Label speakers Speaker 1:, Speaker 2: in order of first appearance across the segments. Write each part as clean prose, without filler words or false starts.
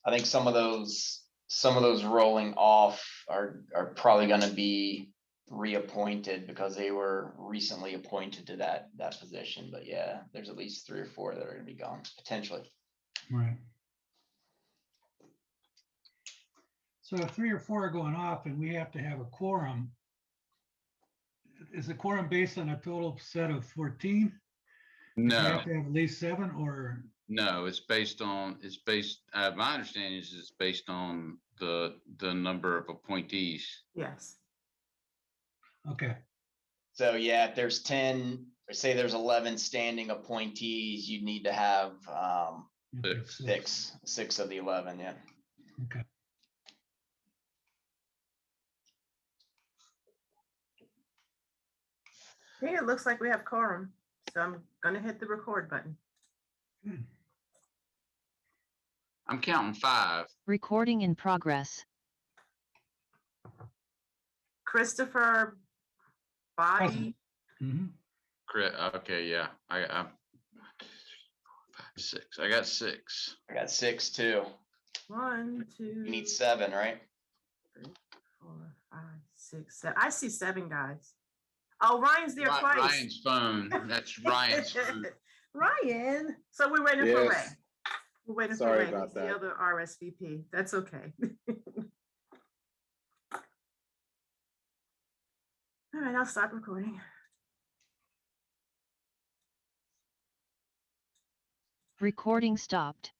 Speaker 1: I think some of those rolling off are probably going to be reappointed because they were recently appointed to that position. But yeah, there's at least 3 or 4 that are going to be gone potentially.
Speaker 2: Right. So if 3 or 4 are going off and we have to have a quorum, is the quorum based on a total set of 14?
Speaker 3: No.
Speaker 2: You have to have at least 7 or?
Speaker 3: No, it's based, my understanding is it's based on the number of appointees.
Speaker 4: Yes.
Speaker 2: Okay.
Speaker 1: So yeah, if there's 10, say there's 11 standing appointees, you'd need to have six of the 11. Yeah.
Speaker 2: Okay.
Speaker 4: I think it looks like we have quorum, so I'm gonna hit the record button.
Speaker 3: I'm counting 5.
Speaker 5: Recording in progress.
Speaker 4: Christopher Body.
Speaker 2: Mm-hmm.
Speaker 3: Okay, yeah, I 6. I got 6.
Speaker 1: I got 6 too.
Speaker 4: 1, 2.
Speaker 1: You need 7, right?
Speaker 4: 3, 4, 5, 6, 7. I see 7 guys. Oh, Ryan's there twice.
Speaker 3: Ryan's phone. That's Ryan's phone.
Speaker 4: Ryan. So we're waiting for Ray. We're waiting for Ray.
Speaker 6: About
Speaker 4: He's the other RSVP. That's okay. All right, I'll stop recording.
Speaker 5: Recording stopped.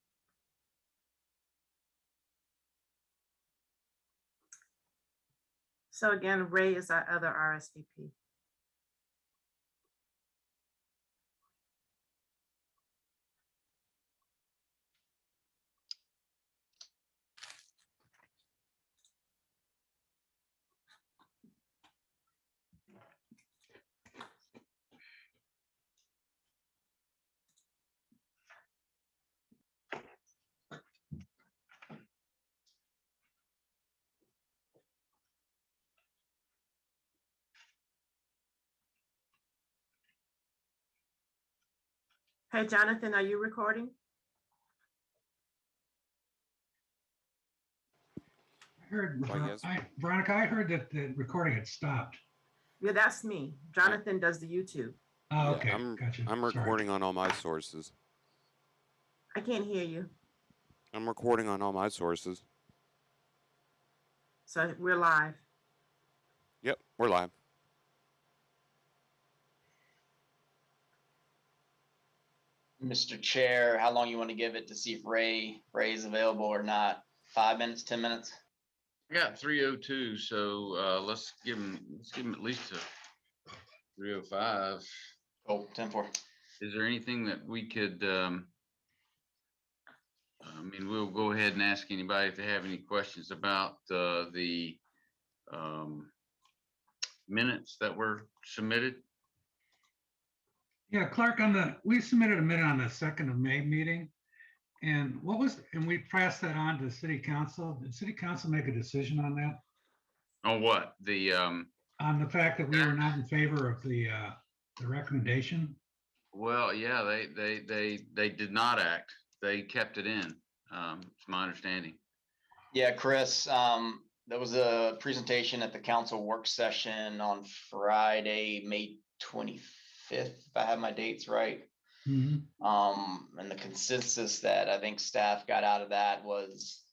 Speaker 4: So again, Ray is our other RSVP. Hey, Jonathan, are you recording?
Speaker 2: I heard, Veronica, I heard that the recording had stopped.
Speaker 4: Yeah, that's me. Jonathan does the YouTube.
Speaker 2: Oh, okay.
Speaker 6: I'm,
Speaker 2: Gotcha.
Speaker 6: I'm recording on all my sources.
Speaker 4: I can't hear you.
Speaker 6: I'm recording on all my sources.
Speaker 4: So we're live.
Speaker 6: Yep, we're live.
Speaker 1: Mr. Chair, how long you want to give it to see if Ray is available or not? 5 minutes, 10 minutes?
Speaker 3: I got 3:02, so let's give him at least a 3:05.
Speaker 1: Oh, 10-4.
Speaker 3: Is there anything that we could? I mean, we'll go ahead and ask anybody if they have any questions about the minutes that were submitted.
Speaker 2: Yeah, Clark, we submitted a minute on the 2nd of May meeting. And we passed that on to City Council. Did City Council make a decision on that?
Speaker 3: On what?
Speaker 2: On the fact that we were not in favor of the recommendation?
Speaker 3: Well, yeah, they did not act. They kept it in. It's my understanding.
Speaker 1: Yeah, Chris, there was a presentation at the council work session on Friday, May 25th, if I have my dates right.
Speaker 2: Mm-hmm.
Speaker 1: And the consensus that I think staff got out of that was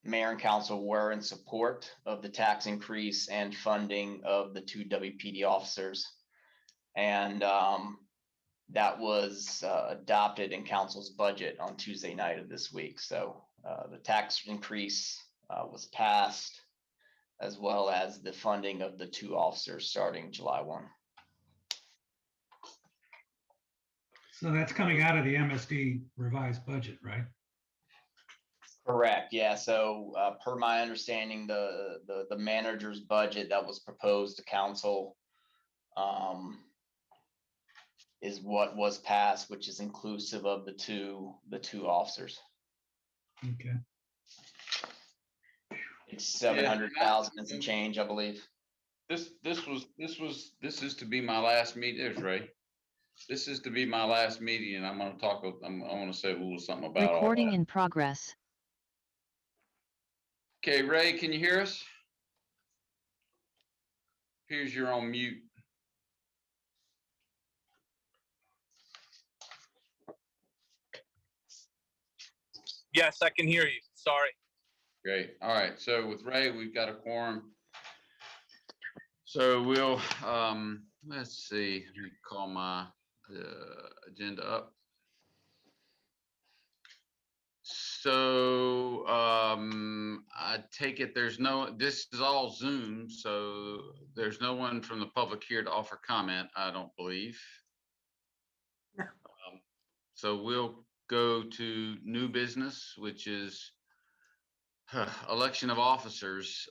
Speaker 1: mayor and council were in support of the tax increase and funding of the 2 WPD officers. And that was adopted in council's budget on Tuesday night of this week. So the tax increase was passed, as well as the funding of the 2 officers starting July 1.
Speaker 2: So that's coming out of the MSD revised budget, right?
Speaker 1: Correct. Yeah. So per my understanding, the manager's budget that was proposed to council is what was passed, which is inclusive of the two officers.
Speaker 2: Okay.
Speaker 1: It's 700,000 and some change, I believe.
Speaker 3: This is to be my last meeting. There's Ray. This is to be my last meeting, and I'm gonna talk, I wanna say a little something about all
Speaker 5: Recording
Speaker 3: that.
Speaker 5: in progress.
Speaker 3: Okay, Ray, can you hear us? Here's you're on mute.
Speaker 7: Yes, I can hear you. Sorry.
Speaker 3: Great. All right. So with Ray, we've got a quorum. So we'll, let's see, let me call my agenda up. So I take it this is all Zoom, so there's no one from the public here to offer comment, I don't believe.
Speaker 4: No.
Speaker 3: So we'll go to new business, which is election of officers.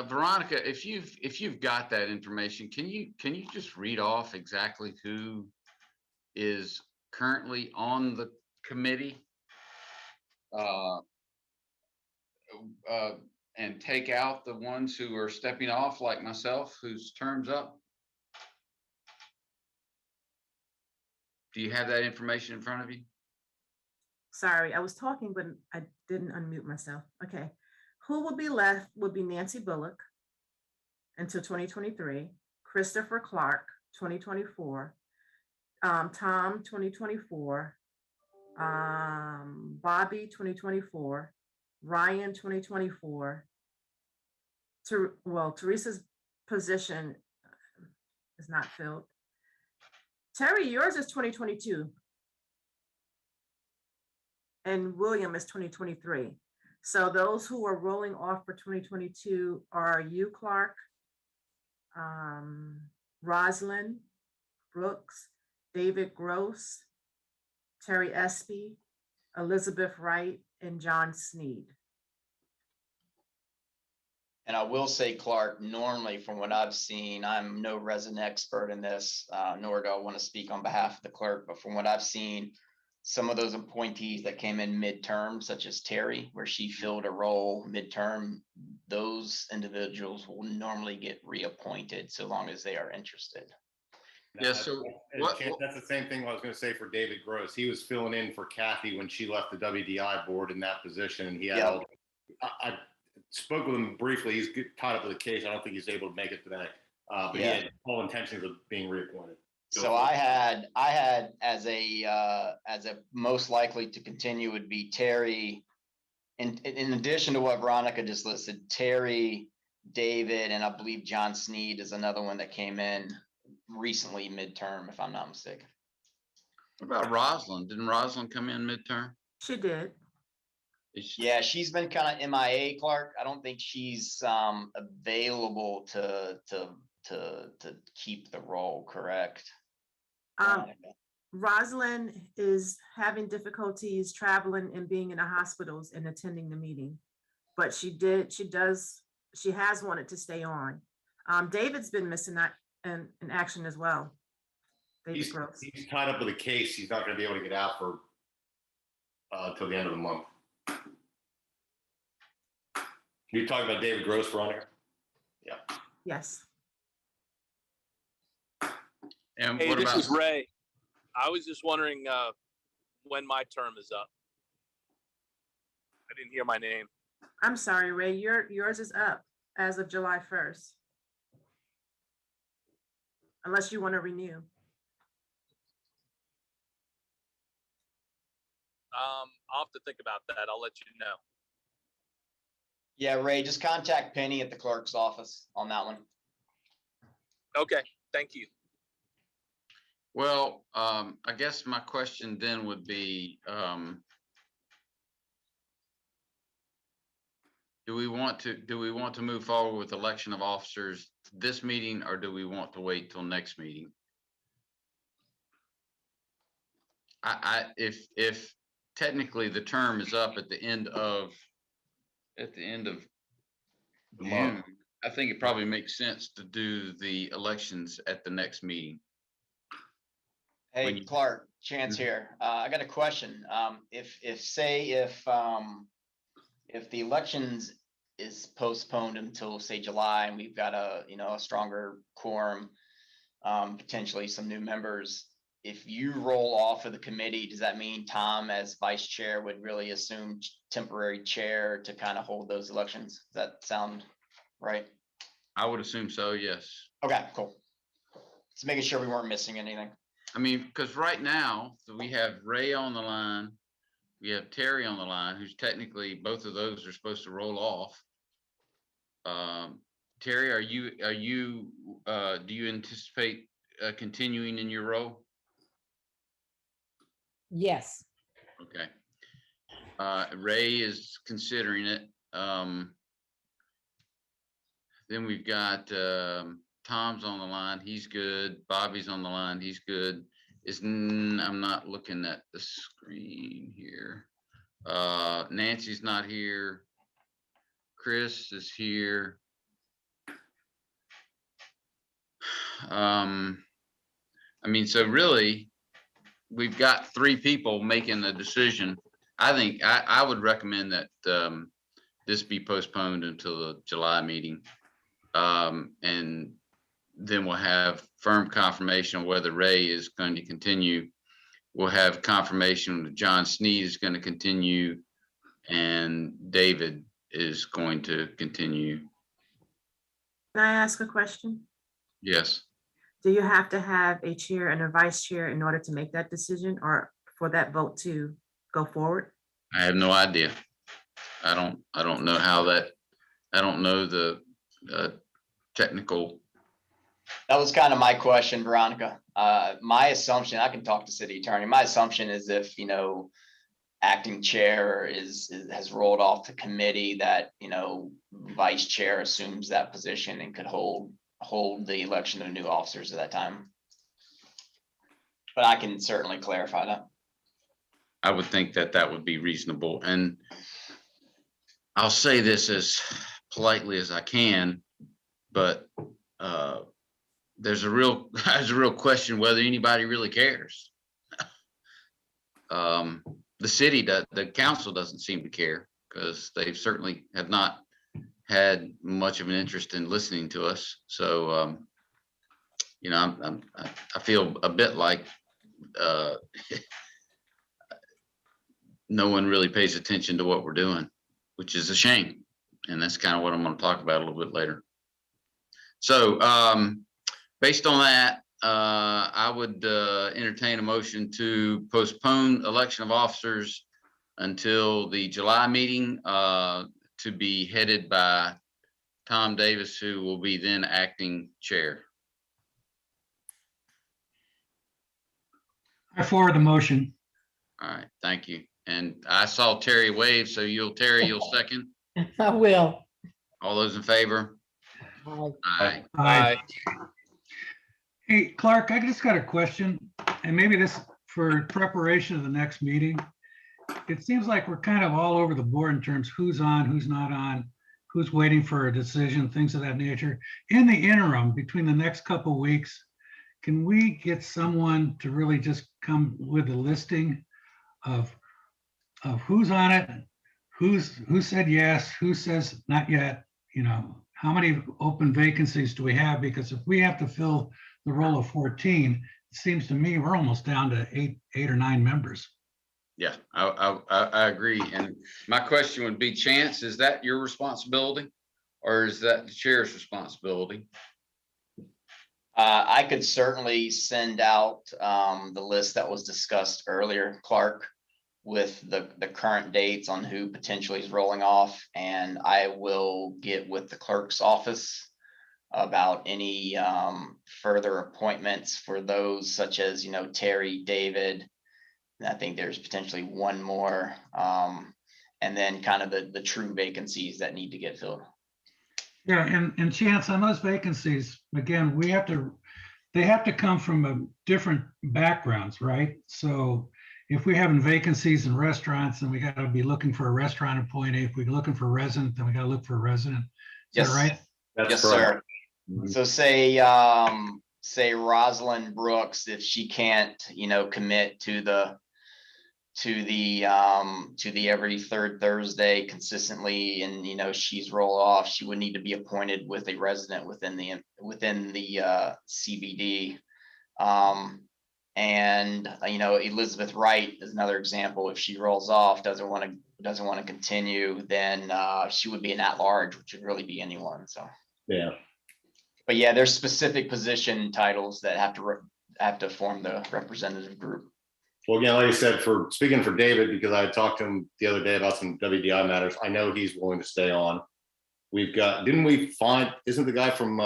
Speaker 3: Veronica, if you've got that information, can you just read off exactly who is currently on the committee? And take out the ones who are stepping off, like myself, whose term's up? Do you have that information in front of you?
Speaker 4: Sorry, I was talking, but I didn't unmute myself. Okay. Who will be left would be Nancy Bullock until 2023, Christopher Clark, 2024, Tom, 2024, Bobby, 2024, Ryan, 2024. Teresa's position is not filled. Terry, yours is 2022. And William is 2023. So those who are rolling off for 2022 are you, Clark, Rosalind Brooks, David Gross, Terry Espy, Elizabeth Wright, and John Sneed.
Speaker 1: And I will say, Clark, normally from what I've seen, I'm no resident expert in this, nor do I want to speak on behalf of the clerk, but from what I've seen, some of those appointees that came in midterm, such as Terry, where she filled a role midterm, those individuals will normally get reappointed so long as they are interested.
Speaker 3: Yeah, so
Speaker 8: That's the same thing I was going to say for David Gross. He was filling in for Kathy when she left the WDI board in that position, and he had.
Speaker 1: Yep.
Speaker 8: I spoke with him briefly. He's tied up with a case. I don't think he's able to make it today, but he had all intentions of being reappointed.
Speaker 1: So I had as a most likely to continue would be Terry. In addition to what Veronica just listed, Terry, David, and I believe John Sneed is another one that came in recently midterm, if I'm not mistaken.
Speaker 3: what about Rosalind? Didn't Rosalind come in midterm?
Speaker 4: She did.
Speaker 1: Yeah, she's been kind of MIA, Clark. I don't think she's available to keep the role, correct?
Speaker 4: Rosalind is having difficulties traveling and being in the hospitals and attending the meeting, but she has wanted to stay on. David's been missing that in action as well.
Speaker 8: He's tied up with a case. He's not going to be able to get out for till the end of the month. Can you talk about David Gross, Veronica? Yeah.
Speaker 4: Yes.
Speaker 3: And
Speaker 7: Hey,
Speaker 3: what
Speaker 7: this
Speaker 3: about
Speaker 7: is Ray. I was just wondering when my term is up. I didn't hear my name.
Speaker 4: I'm sorry, Ray. Yours is up as of July 1st. Unless you want to renew.
Speaker 7: I'll have to think about that. I'll let you know.
Speaker 1: Yeah, Ray, just contact Penny at the clerk's office on that one.
Speaker 7: Okay, thank you.
Speaker 3: Well, I guess my question then would be, do we want to move forward with election of officers this meeting, or do we want to wait till next meeting? If technically the term is up at the end of June, I think it probably makes sense to do the elections at the next meeting.
Speaker 1: Hey, Clark, Chance here. I got a question. If the elections is postponed until say July and we've got a stronger quorum, potentially some new members. If you roll off of the committee, does that mean Tom as vice chair would really assume temporary chair to kind of hold those elections? Does that sound right?
Speaker 3: I would assume so, yes.
Speaker 1: Okay, cool. Just making sure we weren't missing anything.
Speaker 3: I mean, because right now, we have Ray on the line, we have Terry on the line, who's technically, both of those are supposed to roll off. Terry, do you anticipate continuing in your role?
Speaker 9: Yes.
Speaker 3: Okay. Ray is considering it. Then we've got Tom's on the line. He's good. Bobby's on the line. He's good. I'm not looking at the screen here. Nancy's not here. Chris is here. I mean, so really, we've got 3 people making the decision. I think I would recommend that this be postponed until the July meeting. And then we'll have firm confirmation of whether Ray is going to continue. We'll have confirmation that John Sneed is going to continue and David is going to continue.
Speaker 4: Can I ask a question?
Speaker 3: Yes.
Speaker 4: Do you have to have a chair and a vice chair in order to make that decision or for that vote to go forward?
Speaker 3: I have no idea. I don't know how that, I don't know the technical.
Speaker 1: That was kind of my question, Veronica. My assumption, I can talk to city attorney. My assumption is if, acting chair has rolled off the committee, that, vice chair assumes that position and could hold the election of new officers at that time. But I can certainly clarify that.
Speaker 3: I would think that would be reasonable. And I'll say this as politely as I can, but there's a real question whether anybody really cares. The city, the council doesn't seem to care because they certainly have not had much of an interest in listening to us. So, I feel a bit like no one really pays attention to what we're doing, which is a shame. And that's kind of what I'm going to talk about a little bit later. So based on that, I would entertain a motion to postpone election of officers until the July meeting to be headed by Tom Davis, who will be then acting chair.
Speaker 2: I forward the motion.
Speaker 3: All right, thank you. And I saw Terry wave, so Terry, you'll second.
Speaker 9: I will.
Speaker 3: All those in favor?
Speaker 9: Aye.
Speaker 3: Aye.
Speaker 2: Hey, Clark, I just got a question, and maybe this for preparation of the next meeting. It seems like we're kind of all over the board in terms of who's on, who's not on, who's waiting for a decision, things of that nature. In the interim, between the next couple of weeks, can we get someone to really just come with a listing of who's on it, who said yes, who says not yet, how many open vacancies do we have? Because if we have to fill the role of 14, it seems to me we're almost down to eight or nine members.
Speaker 3: Yeah, I agree. And my question would be, Chance, is that your responsibility or is that the chair's responsibility?
Speaker 1: I could certainly send out the list that was discussed earlier, Clark, with the current dates on who potentially is rolling off. And I will get with the clerk's office about any further appointments for those such as, Terry, David. And I think there's potentially one more. And then kind of the true vacancies that need to get filled.
Speaker 2: Yeah, and Chance, on those vacancies, again, they have to come from different backgrounds, right? So if we're having vacancies in restaurants, then we got to be looking for a restaurant appointee. If we're looking for a resident, then we got to look for a resident. Is that right?
Speaker 1: Yes, sir. So say Rosalind Brooks, if she can't, commit to to the every third Thursday consistently, and she's roll off, she would need to be appointed with a resident within the CBD. And Elizabeth Wright is another example. If she rolls off, doesn't want to continue, then she would be an at-large, which would really be anyone. So
Speaker 8: Yeah.
Speaker 1: but yeah, there's specific position titles that have to form the representative group.
Speaker 8: Well, again, like I said, for speaking for David, because I talked to him the other day about some WDI matters, I know he's willing to stay on. We've got, isn't the guy from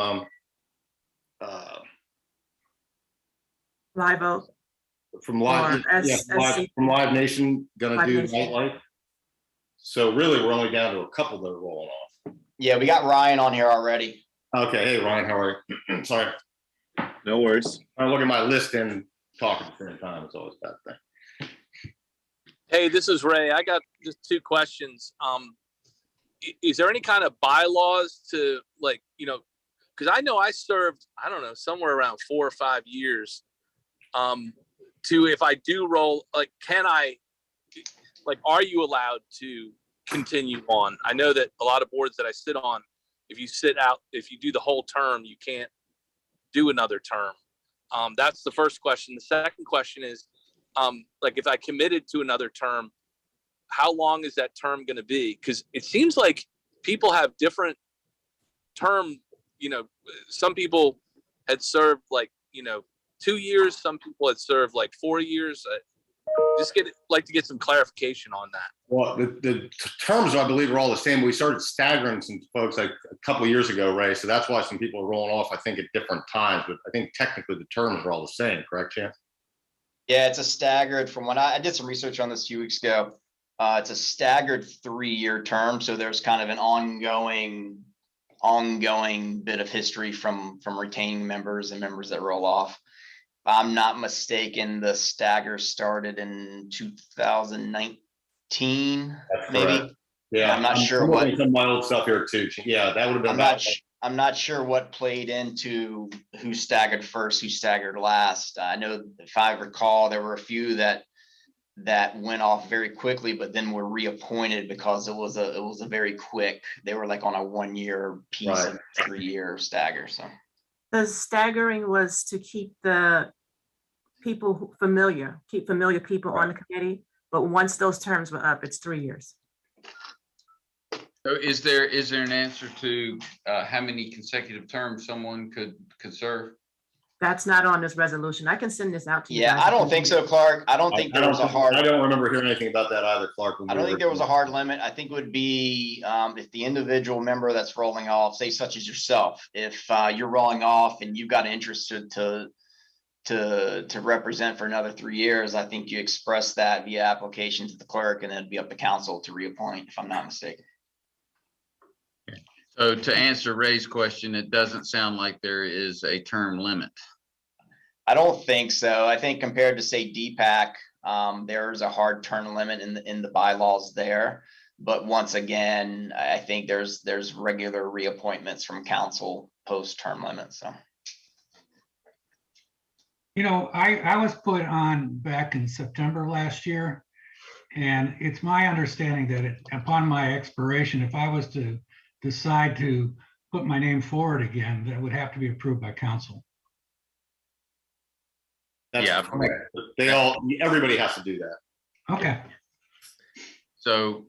Speaker 4: Live Oak.
Speaker 8: from Live,
Speaker 4: Or
Speaker 8: yeah, from Live Nation gonna
Speaker 4: Live
Speaker 8: do
Speaker 4: Nation.
Speaker 8: nightlife? So really, we're only down to a couple that are rolling off.
Speaker 1: Yeah, we got Ryan on here already.
Speaker 8: Okay, hey Ryan, how are you? Sorry,
Speaker 10: No worries.
Speaker 8: I look at my list and talk at the same time. It's always a bad thing.
Speaker 7: Hey, this is Ray. I got just two questions. Is there any kind of bylaws to because I know I served, I don't know, somewhere around 4 or 5 years. To if I do roll, are you allowed to continue on? I know that a lot of boards that I sit on, if you do the whole term, you can't do another term. That's the first question. The second question is, if I committed to another term, how long is that term going to be? Because it seems like people have different term. Some people had served 2 years. Some people had served 4 years. Like to get some clarification on that.
Speaker 8: Well, the terms, I believe, are all the same. We started staggering some folks a couple of years ago, Ray. So that's why some people are rolling off, I think, at different times. But I think technically the terms are all the same, correct, Chance?
Speaker 1: Yeah, it's a staggered, from when I did some research on this a few weeks ago. It's a staggered 3-year term. So there's kind of an ongoing bit of history from retaining members and members that roll off. If I'm not mistaken, the stagger started in 2019, maybe.
Speaker 8: Yeah,
Speaker 1: I'm not sure what.
Speaker 8: Some of my old stuff here too. Yeah, that would have been.
Speaker 1: I'm not sure what played into who staggered first, who staggered last. I know, if I recall, there were a few that went off very quickly, but then were reappointed because it was a very quick. They were on a 1-year piece of 3-year stagger. So
Speaker 4: The staggering was to keep the people familiar people on the committee. But once those terms were up, it's 3 years.
Speaker 3: So is there an answer to how many consecutive terms someone could serve?
Speaker 4: That's not on this resolution. I can send this out to you.
Speaker 1: yeah,
Speaker 4: guys.
Speaker 1: I don't think so, Clark. I don't think there was a hard.
Speaker 8: I don't remember hearing anything about that either, Clark.
Speaker 1: I don't think there was a hard limit. I think it would be if the individual member that's rolling off, say such as yourself, if you're rolling off and you've got interest to represent for another 3 years, I think you express that via application to the clerk, and then it'd be up to council to reappoint, if I'm not mistaken.
Speaker 3: So to answer Ray's question, it doesn't sound like there is a term limit.
Speaker 1: I don't think so. I think compared to, say, DPAC, there's a hard term limit in the bylaws there. But once again, I think there's regular reappointments from council post term limits. So.
Speaker 2: I was put on back in September last year, and it's my understanding that upon my expiration, if I was to decide to put my name forward again, that would have to be approved by council.
Speaker 8: That's correct. Everybody has to do that.
Speaker 2: Okay.
Speaker 3: So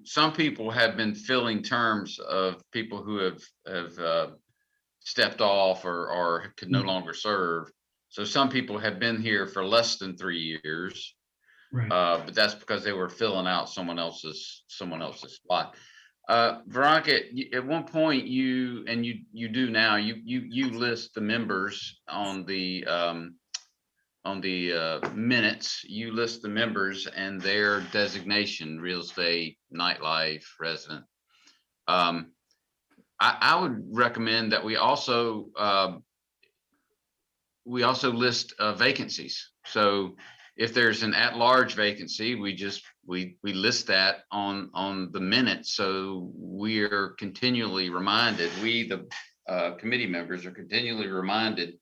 Speaker 3: some people have been filling terms of people who have stepped off or could no longer serve. So some people have been here for less than 3 years,
Speaker 2: Right.
Speaker 3: But that's because they were filling out someone else's spot. Veronica, at one point you do now, you list the members on the minutes. You list the members and their designation: real estate, nightlife, resident. I would recommend that we also list vacancies. So if there's an at-large vacancy, we list that on the minutes. So we're continually reminded, the committee members are continually reminded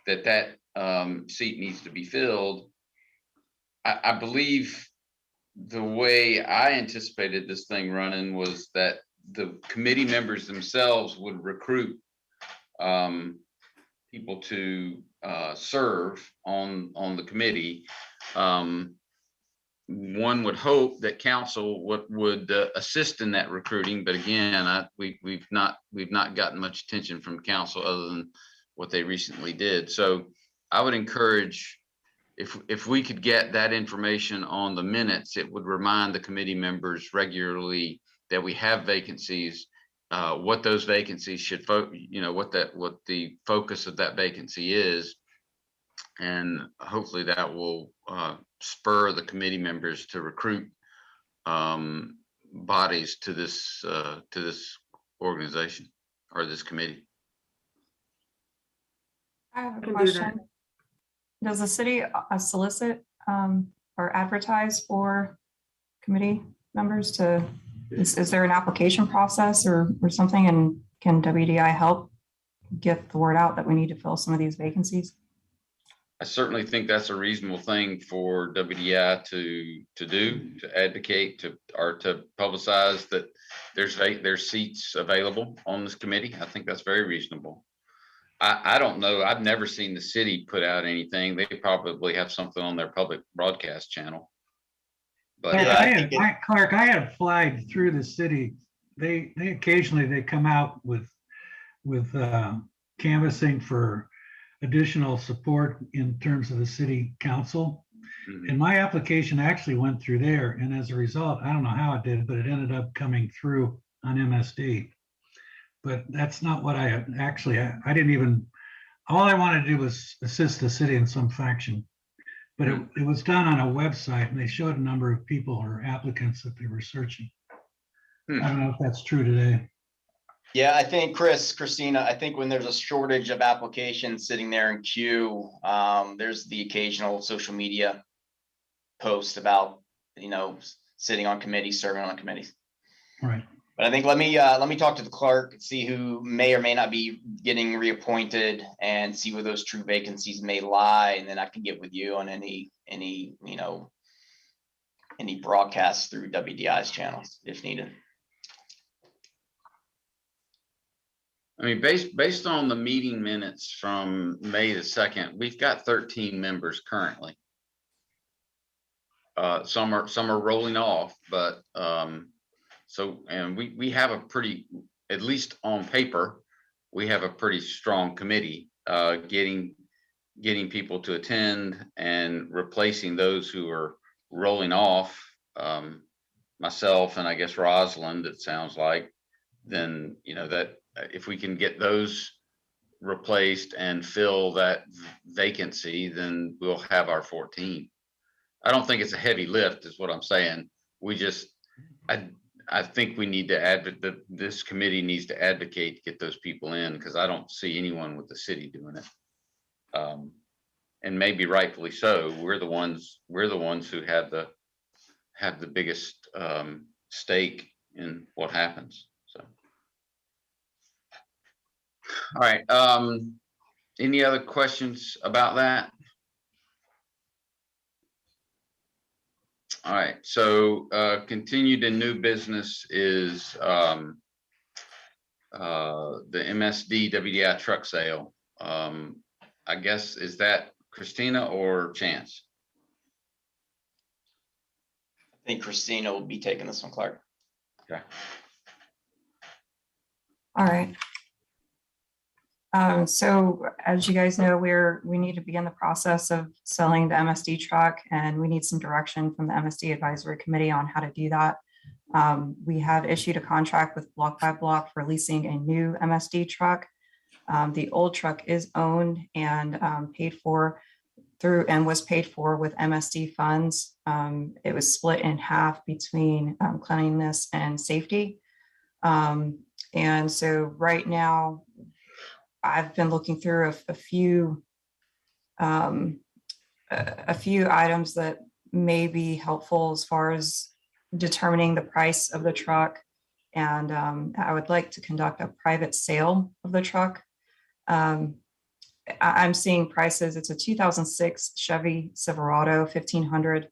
Speaker 3: that seat needs to be filled. I believe the way I anticipated this thing running was that the committee members themselves would recruit people to serve on the committee. One would hope that council would assist in that recruiting, but again, we've not gotten much attention from council other than what they recently did. So I would encourage, if we could get that information on the minutes, it would remind the committee members regularly that we have vacancies, what those vacancies should what the focus of that vacancy is. And hopefully that will spur the committee members to recruit bodies to this organization or this committee.
Speaker 11: I have a
Speaker 4: Can do
Speaker 11: question. Does the city solicit or advertise for committee members to, is there an application process or something? And can WDI help get the word out that we need to fill some of these vacancies?
Speaker 3: I certainly think that's a reasonable thing for WDI to do, to advocate to publicize that there's seats available on this committee. I think that's very reasonable. I don't know. I've never seen the city put out anything. They probably have something on their public broadcast channel. But
Speaker 2: Clark, I had flagged through the city. They occasionally come out with canvassing for additional support in terms of the city council.
Speaker 3: Mhm.
Speaker 2: And my application actually went through there. And as a result, I don't know how it did, but it ended up coming through on MSD. But that's not what I didn't even, all I wanted to do was assist the city in some fashion. But it was done on a website and they showed a number of people or applicants that they were searching. I don't know if that's true today.
Speaker 1: Yeah, I think Christina, I think when there's a shortage of applications sitting there in queue, there's the occasional social media post about, sitting on committees, serving on committees.
Speaker 2: Right.
Speaker 1: But I think let me talk to the clerk, see who may or may not be getting reappointed and see where those true vacancies may lie. And then I can get with you on any broadcasts through WDI's channels if needed.
Speaker 3: I mean, based on the meeting minutes from May the 2nd, we've got 13 members currently. Some are rolling off, but and we have a pretty, at least on paper, we have a pretty strong committee, getting people to attend and replacing those who are rolling off. Myself and I guess Rosalind, it sounds like, then that if we can get those replaced and fill that vacancy, then we'll have our 14. I don't think it's a heavy lift is what I'm saying. I think we need to this committee needs to advocate to get those people in, because I don't see anyone with the city doing it. And maybe rightfully so. We're the ones who have the biggest stake in what happens. So, all right. Any other questions about that? All right, so continued in new business is the MSD WDI truck sale. I guess, is that Christina or Chance?
Speaker 1: I think Christina will be taking this one, Clark.
Speaker 3: Okay.
Speaker 11: All right. So as you guys know, we need to begin the process of selling the MSD truck, and we need some direction from the MSD Advisory Committee on how to do that. We have issued a contract with Block by Block for leasing a new MSD truck. The old truck is owned and paid for with MSD funds. It was split in half between cleanliness and safety. And so right now, I've been looking through a few items that may be helpful as far as determining the price of the truck. And I would like to conduct a private sale of the truck. I'm seeing prices. It's a 2006 Chevy Silverado 1500.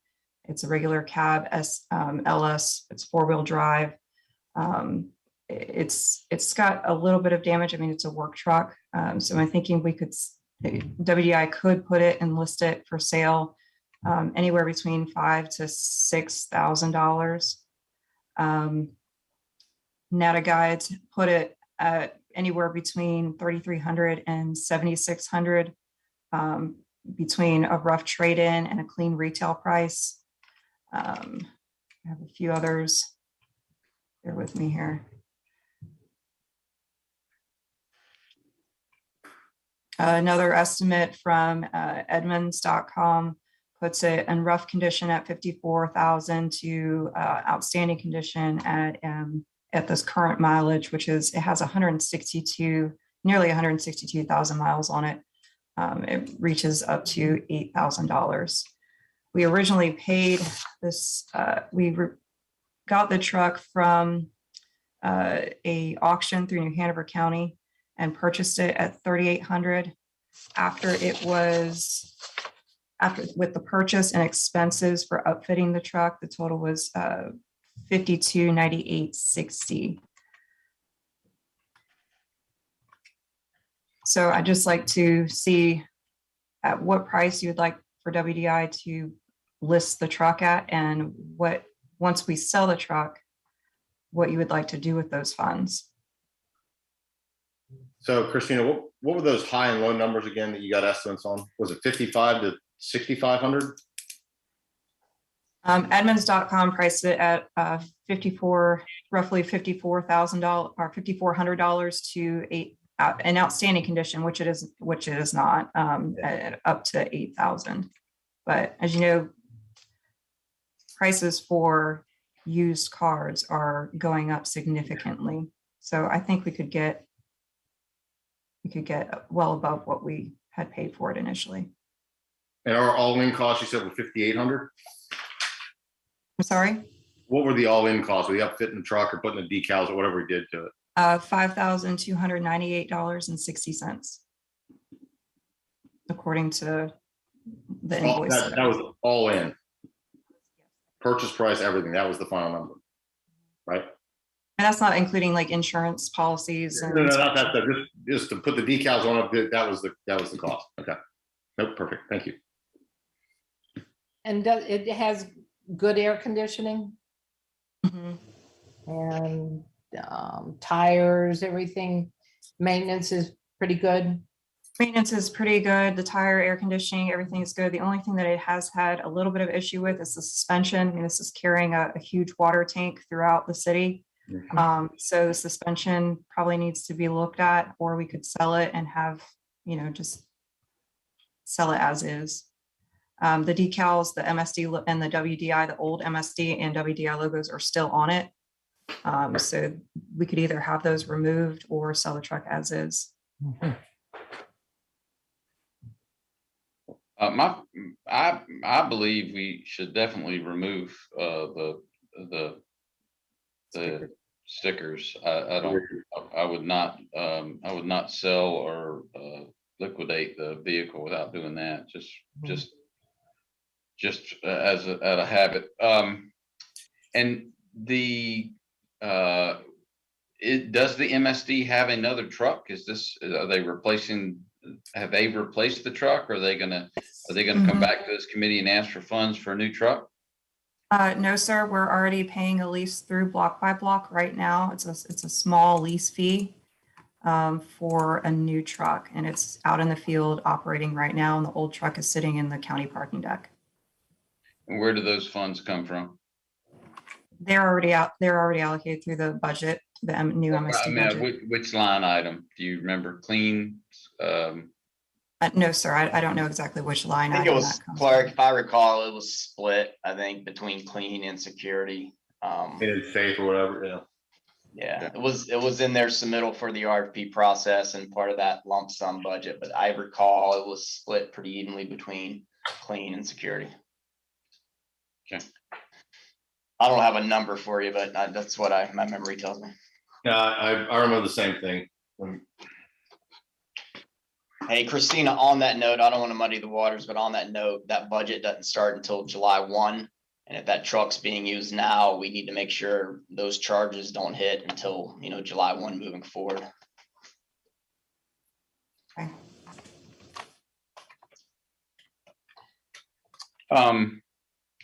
Speaker 11: It's a regular cab, LS, it's 4-wheel drive. It's got a little bit of damage. I mean, it's a work truck. So I'm thinking WDI could put it and list it for sale anywhere between $5,000 to $6,000. Nata Guides put it at anywhere between $3,300 and $7,600 between a rough trade-in and a clean retail price. I have a few others. Bear with me here. Another estimate from Edmunds.com puts it in rough condition at 54,000 to outstanding condition at this current mileage, which is, it has nearly 162,000 miles on it. It reaches up to $8,000. We originally paid this, got the truck from a auction through New Hanover County and purchased it at $3,800. With the purchase and expenses for upfitting the truck, the total was $52,986.60. So I'd just like to see at what price you would like for WDI to list the truck at, and once we sell the truck, what you would like to do with those funds.
Speaker 8: So Christina, what were those high and low numbers again that you got estimates on? Was it 55 to 6,500?
Speaker 11: Edmunds.com priced it at roughly $54,000 or $5,400 to an outstanding condition, which it is not, up to 8,000. But as you know, prices for used cars are going up significantly. So I think we could get well above what we had paid for it initially.
Speaker 8: And our all-in cost, you said, was 5,800?
Speaker 11: I'm sorry?
Speaker 8: What were the all-in costs? Were you upfitting the truck or putting the decals or whatever we did to it?
Speaker 11: $5,298.60, according to the invoice.
Speaker 8: That was all in. Purchase price, everything. That was the final number, right?
Speaker 11: And that's not including like insurance policies. And
Speaker 8: No, not that. Just to put the decals on it. That was the cost. Okay. Nope. Perfect. Thank you.
Speaker 9: And it has good air conditioning
Speaker 11: Mhm.
Speaker 9: and tires, everything. Maintenance is pretty good.
Speaker 11: Maintenance is pretty good. The tire, air conditioning, everything is good. The only thing that it has had a little bit of issue with is the suspension. I mean, this is carrying a huge water tank throughout the city. So the suspension probably needs to be looked at, or we could sell it and have, just sell it as is. The decals, the MSD and the WDI, the old MSD and WDI logos are still on it. So we could either have those removed or sell the truck as is.
Speaker 3: I believe we should definitely remove the stickers. I would not sell or liquidate the vehicle without doing that. Just as a habit. And does the MSD have another truck? Are they replacing? Have they replaced the truck? Or are they gonna come back to this committee and ask for funds for a new truck?
Speaker 11: No, sir. We're already paying a lease through Block by Block right now. It's a small lease fee for a new truck, and it's out in the field operating right now. And the old truck is sitting in the county parking deck.
Speaker 3: And where do those funds come from?
Speaker 11: They're already allocated through the budget, the new MSD budget.
Speaker 3: Which line item? Do you remember? Clean?
Speaker 11: No, sir. I don't know exactly which line.
Speaker 1: I think it was Clark, if I recall, it was split, I think, between clean and security.
Speaker 8: It's safe or whatever, yeah.
Speaker 1: Yeah, it was in their submittal for the RFP process and part of that lump sum budget, but I recall it was split pretty evenly between clean and security.
Speaker 3: Okay.
Speaker 1: I don't have a number for you, but that's what my memory tells me.
Speaker 8: Yeah, I remember the same thing.
Speaker 1: Hey, Christina, on that note, I don't want to muddy the waters, but on that note, that budget doesn't start until July 1. And if that truck's being used now, we need to make sure those charges don't hit until, July 1 moving forward.
Speaker 11: Okay.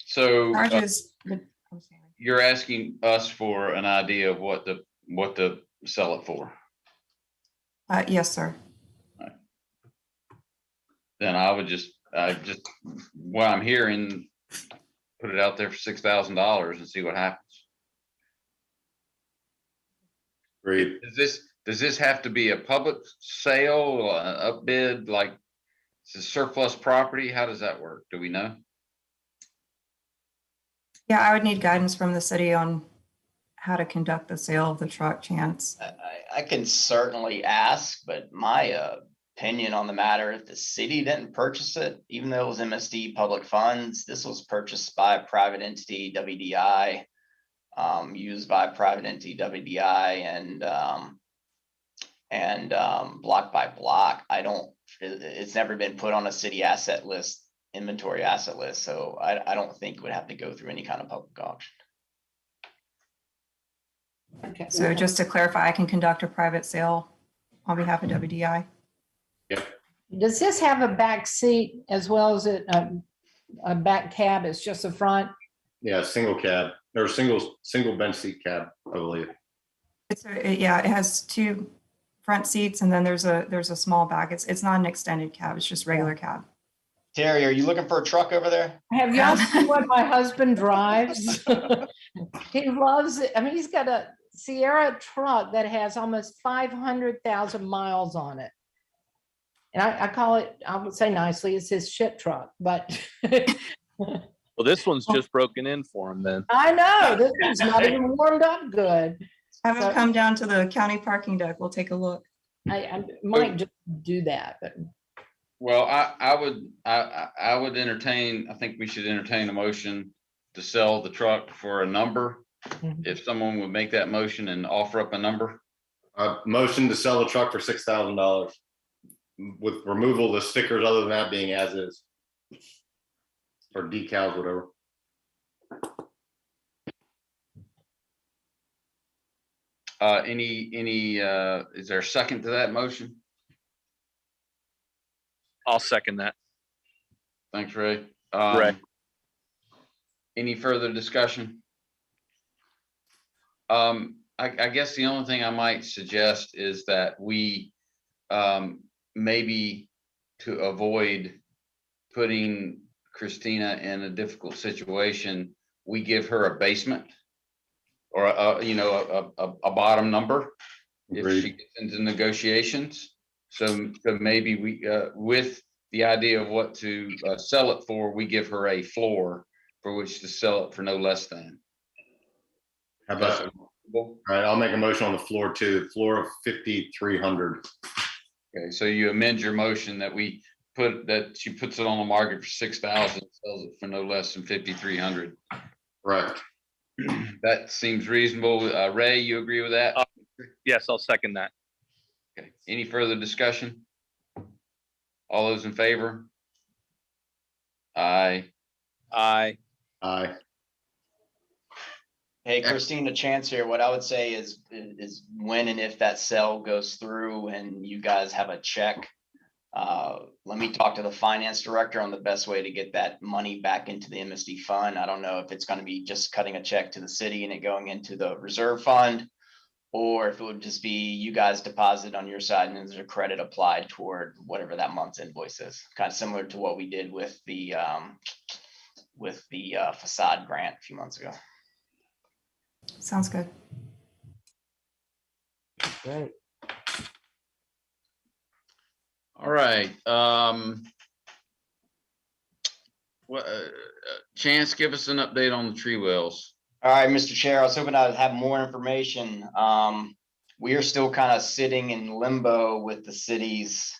Speaker 3: So
Speaker 11: Charges. I'm sorry.
Speaker 3: you're asking us for an idea of what to sell it for.
Speaker 11: Yes, sir.
Speaker 3: Then I just what I'm hearing, put it out there for $6,000 and see what happens.
Speaker 8: Great.
Speaker 3: Does this have to be a public sale, a bid, like it's a surplus property? How does that work? Do we know?
Speaker 11: Yeah, I would need guidance from the city on how to conduct the sale of the truck, Chance.
Speaker 1: I can certainly ask, but my opinion on the matter, if the city didn't purchase it, even though it was MSD public funds, this was purchased by a private entity, WDI, used by a private entity, WDI, and block by block. It's never been put on a city asset list, inventory asset list, so I don't think it would have to go through any kind of public auction.
Speaker 9: Okay.
Speaker 11: So just to clarify, I can conduct a private sale on behalf of WDI.
Speaker 9: Does this have a back seat as well as a back cab? It's just a front?
Speaker 8: Yeah, single cab, or single bench seat cab, I believe.
Speaker 11: Yeah, it has two front seats and then there's a small back. It's not an extended cab. It's just regular cab.
Speaker 1: Terry, are you looking for a truck over there?
Speaker 9: Have y'all seen what my husband drives? He loves it. I mean, he's got a Sierra truck that has almost 500,000 miles on it. And I call it, I would say nicely, it's his shit truck, but
Speaker 7: Well, this one's just broken in for him then.
Speaker 9: I know, this one's not even warmed up good.
Speaker 11: Have him
Speaker 9: So-
Speaker 11: come down to the county parking deck. We'll take a look.
Speaker 9: I might just do that, but
Speaker 3: Well, I would entertain, I think we should entertain a motion to sell the truck for a number.
Speaker 9: Mhm.
Speaker 3: If someone would make that motion and offer up a number.
Speaker 8: Motion to sell the truck for $6,000 with removal of the stickers, other than that being as is. Or decals, whatever.
Speaker 3: Is there a second to that motion?
Speaker 7: I'll second that.
Speaker 3: Thanks, Ray.
Speaker 7: Ray.
Speaker 3: Any further discussion? I guess the only thing I might suggest is that we, maybe to avoid putting Christina in a difficult situation, we give her a basement or a bottom number if
Speaker 8: Agreed.
Speaker 3: she gets into negotiations. So maybe we, with the idea of what to sell it for, we give her a floor for which to sell it for no less than.
Speaker 8: How about, all right, I'll make a motion on the floor too, floor of 5,300.
Speaker 3: Okay, so you amend your motion that she puts it on the market for 6,000, sells it for no less than 5,300.
Speaker 8: Correct.
Speaker 3: That seems reasonable. Ray, you agree with that?
Speaker 7: Yes, I'll second that.
Speaker 3: Okay, any further discussion? All those in favor? Aye.
Speaker 7: Aye.
Speaker 8: Aye.
Speaker 1: Hey, Christina, Chance here. What I would say is when and if that sale goes through and you guys have a check, let me talk to the finance director on the best way to get that money back into the MSD fund. I don't know if it's going to be just cutting a check to the city and it going into the reserve fund, or if it would just be you guys deposit on your side and there's a credit applied toward whatever that month's invoice is. Kind of similar to what we did with the facade grant a few months ago.
Speaker 11: Sounds good.
Speaker 9: great.
Speaker 3: All right. Chance, give us an update on the tree wells.
Speaker 1: All right, Mr. Chair, I was hoping I'd have more information. We are still kind of sitting in limbo with the city's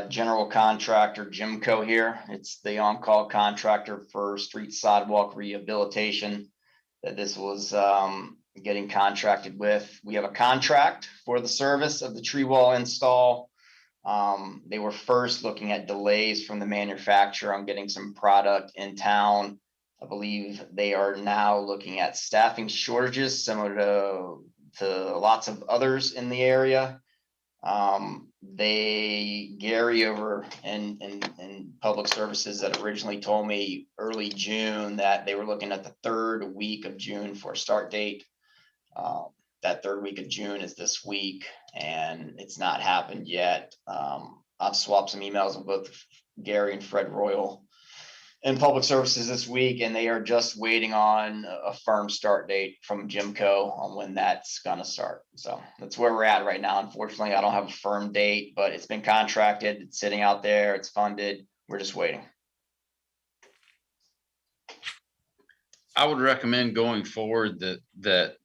Speaker 1: general contractor, Jimco here. It's the on-call contractor for street sidewalk rehabilitation that this was getting contracted with. We have a contract for the service of the tree wall install. They were first looking at delays from the manufacturer on getting some product in town I believe they are now looking at staffing shortages similar to lots of others in the area. Gary over in public services that originally told me early June that they were looking at the third week of June for a start date. That third week of June is this week and it's not happened yet. I've swapped some emails with both Gary and Fred Royal in public services this week, and they are just waiting on a firm start date from Jimco on when that's gonna start. So that's where we're at right now. Unfortunately, I don't have a firm date, but it's been contracted, it's sitting out there, it's funded. We're just waiting.
Speaker 3: I would recommend going forward that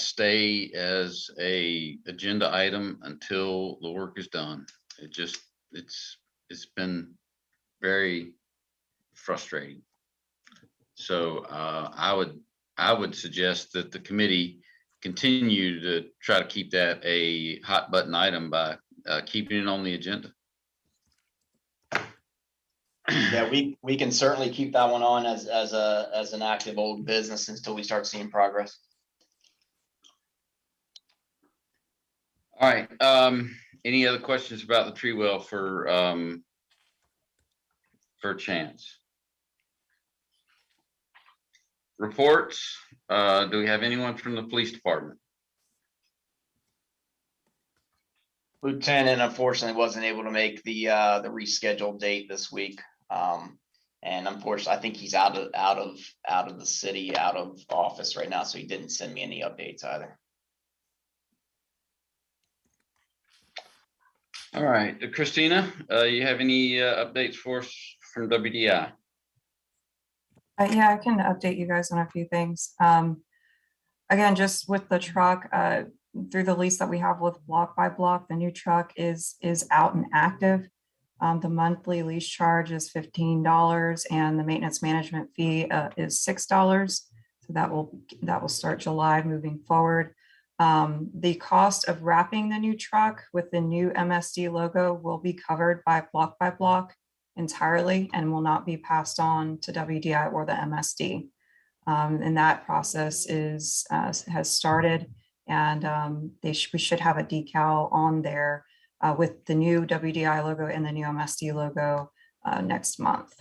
Speaker 3: stay as a agenda item until the work is done. It's been very frustrating. So I would suggest that the committee continue to try to keep that a hot button item by keeping it on the agenda.
Speaker 1: Yeah, we can certainly keep that one on as an active old business until we start seeing progress.
Speaker 3: All right. Any other questions about the tree well for Chance? Reports. Do we have anyone from the police department?
Speaker 1: Lieutenant unfortunately wasn't able to make the rescheduled date this week. And unfortunately, I think he's out of the city, out of office right now, so he didn't send me any updates either.
Speaker 3: All right, Christina, you have any updates for us from WDI?
Speaker 11: Yeah, I can update you guys on a few things. Again, just with the truck, through the lease that we have with Block by Block, the new truck is out and active. The monthly lease charge is $15 and the maintenance management fee is $6. So that will start July moving forward. The cost of wrapping the new truck with the new MSD logo will be covered by Block entirely and will not be passed on to WDI or the MSD. And that process has started, and we should have a decal on there with the new WDI logo and the new MSD logo next month.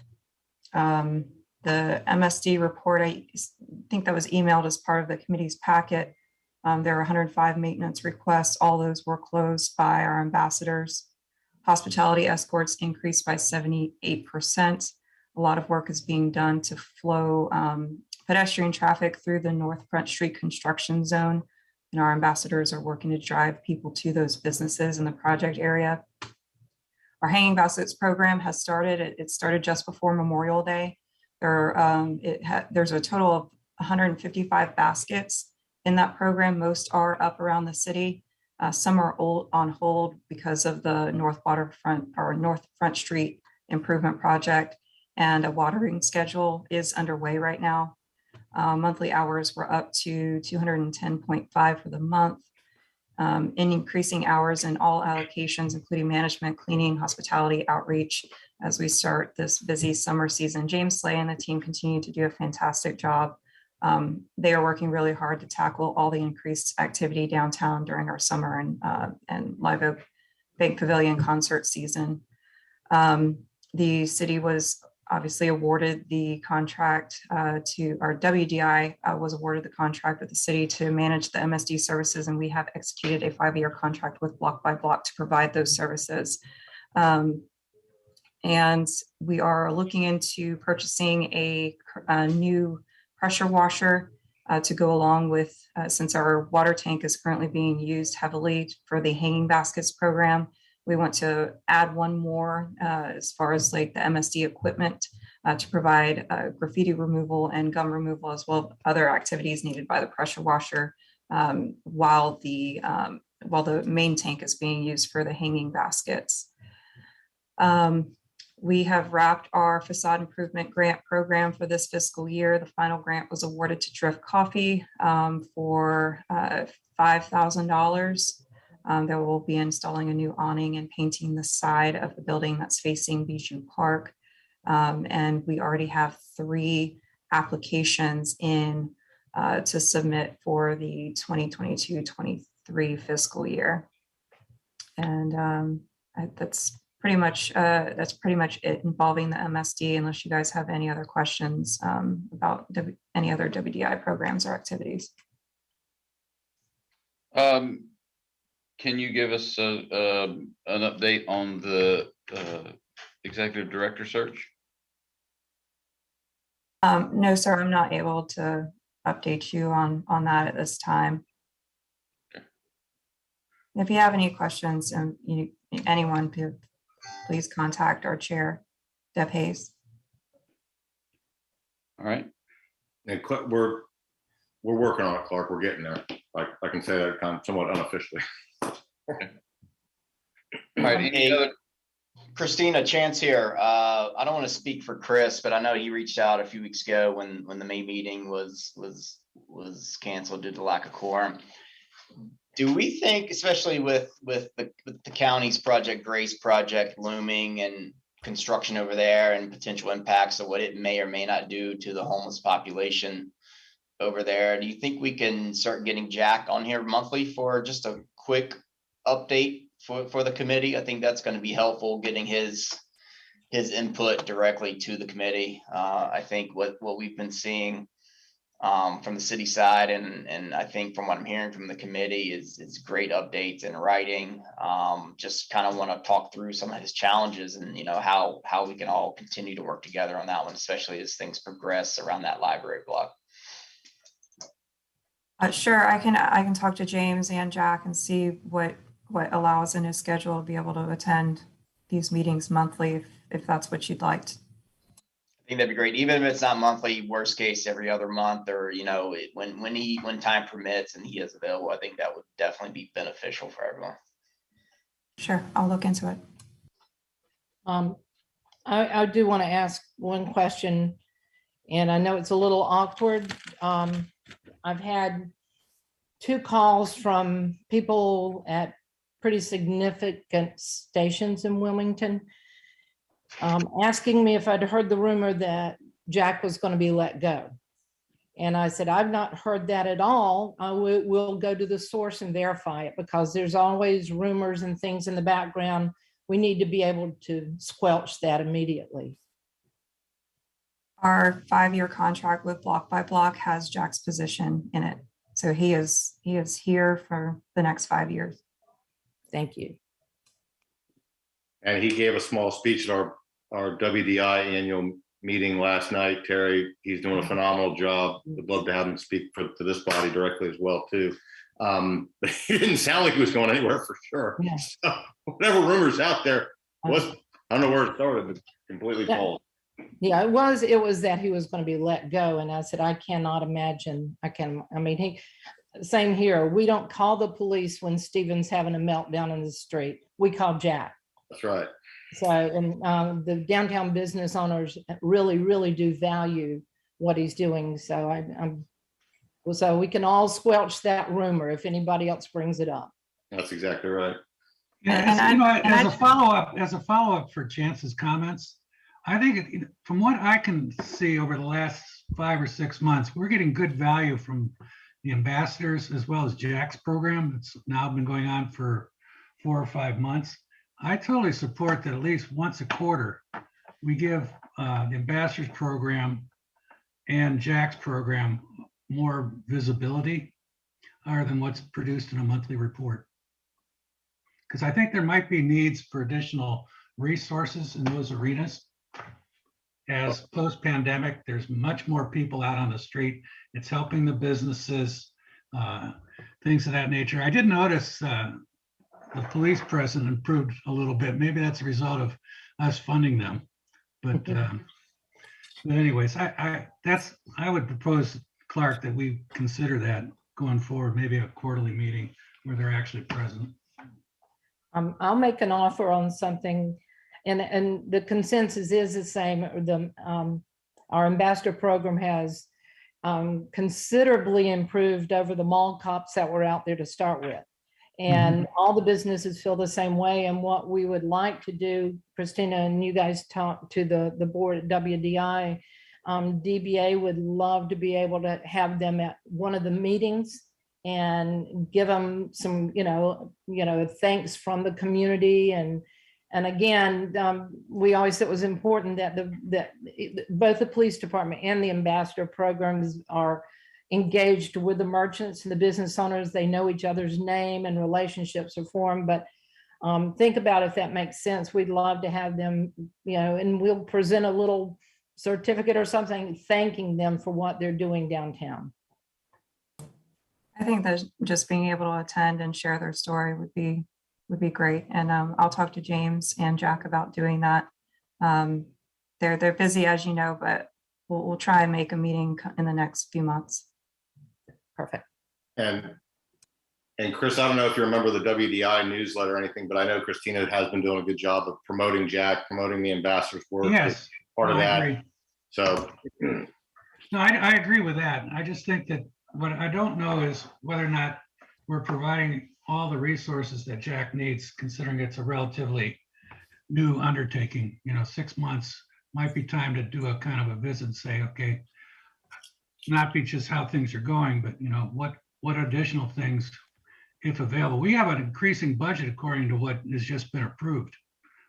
Speaker 11: The MSD report, I think that was emailed as part of the committee's packet. There are 105 maintenance requests. All those were closed by our ambassadors. Hospitality escorts increased by 78%. A lot of work is being done to flow pedestrian traffic through the North Front Street construction zone. And our ambassadors are working to drive people to those businesses in the project area. Our hanging baskets program has started. It started just before Memorial Day. There's a total of 155 baskets in that program. Most are up around the city. Some are on hold because of the North Front Street improvement project, and a watering schedule is underway right now. Monthly hours were up to 210.5 for the month, in increasing hours in all allocations, including management, cleaning, hospitality, outreach, as we start this busy summer season. James Slay and the team continue to do a fantastic job. They are working really hard to tackle all the increased activity downtown during our summer and Live Oak Bank Pavilion concert season. The city was obviously awarded the contract WDI was awarded the contract with the city to manage the MSD services, and we have executed a 5-year contract with Block by Block to provide those services. And we are looking into purchasing a new pressure washer to go along with, since our water tank is currently being used heavily for the hanging baskets program. We want to add one more as far as like the MSD equipment to provide graffiti removal and gum removal, as well as other activities needed by the pressure washer while the main tank is being used for the hanging baskets. We have wrapped our facade improvement grant program for this fiscal year. The final grant was awarded to Drift Coffee for $5,000. They will be installing a new awning and painting the side of the building that's facing Bijou Park. And we already have 3 applications in to submit for the 2022-23 fiscal year. And that's pretty much it involving the MSD, unless you guys have any other questions about any other WDI programs or activities.
Speaker 3: Can you give us an update on the executive director search?
Speaker 11: No, sir, I'm not able to update you on that at this time.
Speaker 3: Okay.
Speaker 11: If you have any questions, anyone could please contact our chair, Deb Hayes.
Speaker 3: All right.
Speaker 8: And we're working on it, Clark. We're getting there. Like I can say that kind of somewhat unofficially.
Speaker 3: All right. Any
Speaker 1: Hey,
Speaker 3: other?
Speaker 1: Christina, Chance here. I don't want to speak for Chris, but I know he reached out a few weeks ago when the May meeting was canceled due to lack of quorum. Do we think, especially with the county's Project Grace project looming and construction over there and potential impacts of what it may or may not do to the homeless population over there, do you think we can start getting Jack on here monthly for just a quick update for the committee? I think that's going to be helpful, getting his input directly to the committee. I think what we've been seeing from the city side, and I think from what I'm hearing from the committee is great updates in writing. Just kind of want to talk through some of his challenges and how we can all continue to work together on that one, especially as things progress around that library block.
Speaker 11: Sure, I can talk to James and Jack and see what allows in his schedule to be able to attend these meetings monthly, if that's what you'd like.
Speaker 1: I think that'd be great, even if it's not monthly, worst case every other month, or when time permits and he is available. I think that would definitely be beneficial for everyone.
Speaker 11: Sure, I'll look into it.
Speaker 9: I do want to ask one question, and I know it's a little awkward. I've had 2 calls from people at pretty significant stations in Wilmington, asking me if I'd heard the rumor that Jack was going to be let go. And I said, I've not heard that at all. We'll go to the source and verify it, because there's always rumors and things in the background. We need to be able to squelch that immediately.
Speaker 11: Our 5-year contract with Block by Block has Jack's position in it. So he is here for the next 5 years.
Speaker 9: Thank you.
Speaker 8: And he gave a small speech at our WDI annual meeting last night. Terry, he's doing a phenomenal job. Would love to have him speak to this body directly as well too. But he didn't sound like he was going anywhere for sure.
Speaker 9: Yeah.
Speaker 8: So whatever rumors out there was, I don't know where it started, but completely false.
Speaker 9: Yeah, it was that he was going to be let go. And I said, I cannot imagine. Same here. We don't call the police when Stephen's having a meltdown in the street. We call Jack.
Speaker 8: That's right.
Speaker 9: So, and the downtown business owners really, really do value what he's doing. So so we can all squelch that rumor if anybody else brings it up.
Speaker 8: That's exactly right.
Speaker 2: Yeah, as a follow-up for Chance's comments, I think from what I can see over the last 5 or 6 months, we're getting good value from the ambassadors as well as Jack's program. It's now been going on for 4 or 5 months. I totally support that at least once a quarter, we give the ambassadors program and Jack's program more visibility other than what's produced in a monthly report. Because I think there might be needs for additional resources in those arenas. As post-pandemic, there's much more people out on the street. It's helping the businesses, things of that nature. I did notice the police presence improved a little bit. Maybe that's a result of us funding them. But anyways, I would propose, Clark, that we consider that going forward, maybe a quarterly meeting where they're actually present.
Speaker 9: I'll make an offer on something. And the consensus is the same. Our ambassador program has considerably improved over the mall cops that were out there to start with. And all the businesses feel the same way. And what we would like to do, Christina, and you guys talk to the board at WDI, DBA would love to be able to have them at one of the meetings and give them some, thanks from the community. And again, we always said it was important that both the police department and the ambassador programs are engaged with the merchants and the business owners. They know each other's name and relationships are formed. But think about if that makes sense. We'd love to have them, and we'll present a little certificate or something thanking them for what they're doing downtown.
Speaker 11: I think that just being able to attend and share their story would be great. And I'll talk to James and Jack about doing that. They're busy, as you know, but we'll try and make a meeting in the next few months.
Speaker 9: Perfect.
Speaker 8: And Chris, I don't know if you remember the WDI newsletter or anything, but I know Christina has been doing a good job of promoting Jack, promoting the ambassador's work.
Speaker 2: Yes.
Speaker 8: Part of
Speaker 2: I
Speaker 8: that.
Speaker 2: agree.
Speaker 8: So.
Speaker 2: No, I agree with that. I just think that what I don't know is whether or not we're providing all the resources that Jack needs, considering it's a relatively new undertaking. 6 months might be time to do a kind of a visit and say, okay, not be just how things are going, but what additional things, if available. We have an increasing budget according to what has just been approved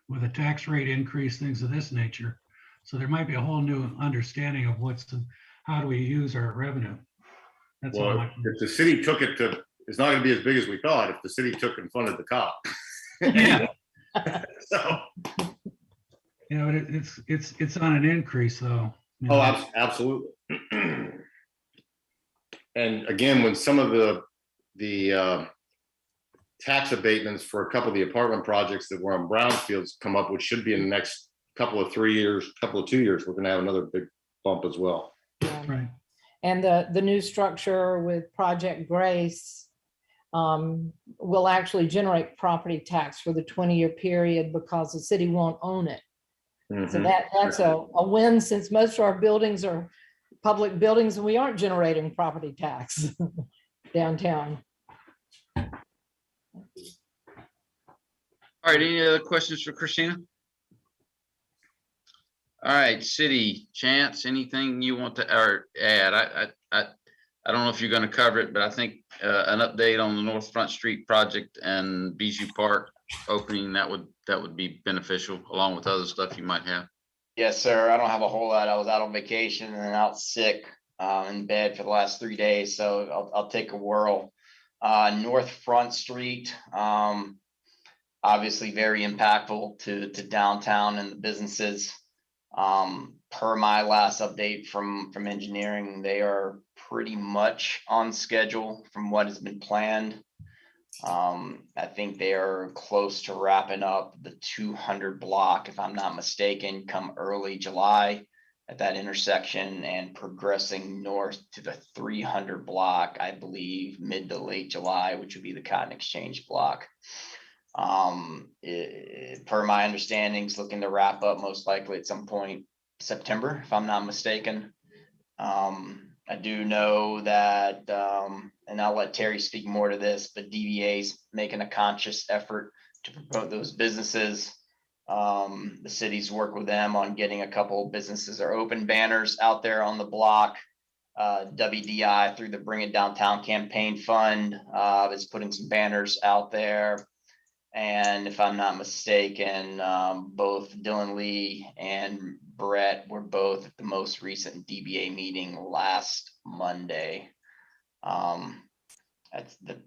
Speaker 2: with a tax rate increase, things of this nature. So there might be a whole new understanding of how do we use our revenue. That's all.
Speaker 8: Well, if the city took it to, it's not going to be as big as we thought. If the city took and funded the cop.
Speaker 2: Yeah.
Speaker 8: So.
Speaker 2: It's on an increase though.
Speaker 8: Oh, absolutely. And again, when some of the tax abatements for a couple of the apartment projects that were on brownfields come up, which should be in the next couple of 2 years, we're going to have another big bump as well.
Speaker 2: Right.
Speaker 9: And the new structure with Project Grace will actually generate property tax for the 20-year period because the city won't own it.
Speaker 8: Mm-hmm.
Speaker 9: So that's a win, since most of our buildings are public buildings and we aren't generating property tax downtown.
Speaker 3: All right, any other questions for Christina? All right, city, Chance, anything you want to add? I don't know if you're going to cover it, but I think an update on the North Front Street project and Bijou Park opening, that would be beneficial, along with other stuff you might have.
Speaker 1: Yes, sir. I don't have a whole lot. I was out on vacation and out sick in bed for the last 3 days, so I'll take a whirl. North Front Street, obviously very impactful to downtown and the businesses. Per my last update from engineering, they are pretty much on schedule from what has been planned. I think they are close to wrapping up the 200 block, if I'm not mistaken, come early July at that intersection, and progressing north to the 300 block, I believe mid to late July, which would be the Cotton Exchange block. Per my understandings, looking to wrap up most likely at some point September, if I'm not mistaken. I do know that, and I'll let Terry speak more to this, but DVA's making a conscious effort to promote those businesses. The city's work with them on getting a couple of businesses or open banners out there on the block. WDI, through the Bring It Downtown campaign fund, is putting some banners out there. And if I'm not mistaken, both Dylan Lee and Brett were both at the most recent DBA meeting last Monday.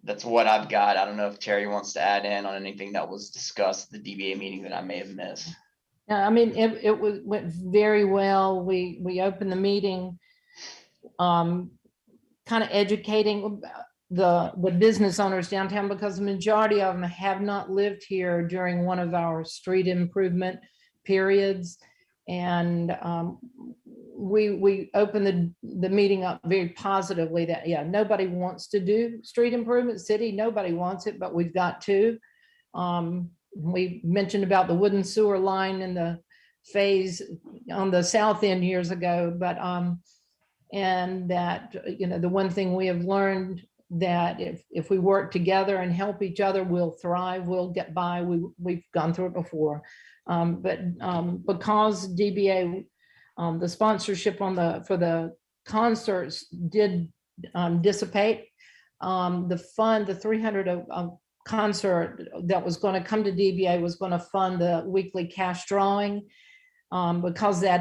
Speaker 1: That's what I've got. I don't know if Terry wants to add in on anything that was discussed at the DBA meeting that I may have missed.
Speaker 9: Yeah, I mean, it went very well. We opened the meeting, kind of educating the business owners downtown, because the majority of them have not lived here during one of our street improvement periods. And we opened the meeting up very positively that, yeah, nobody wants to do street improvement, city, nobody wants it, but we've got to. We mentioned about the wooden sewer line in the phase on the south end years ago, but and that, the one thing we have learned, that if we work together and help each other, we'll thrive, we'll get by. We've gone through it before. But because DBA The sponsorship for the concerts did dissipate. The 300 concert that was going to come to DBA was going to fund the weekly cash drawing, because that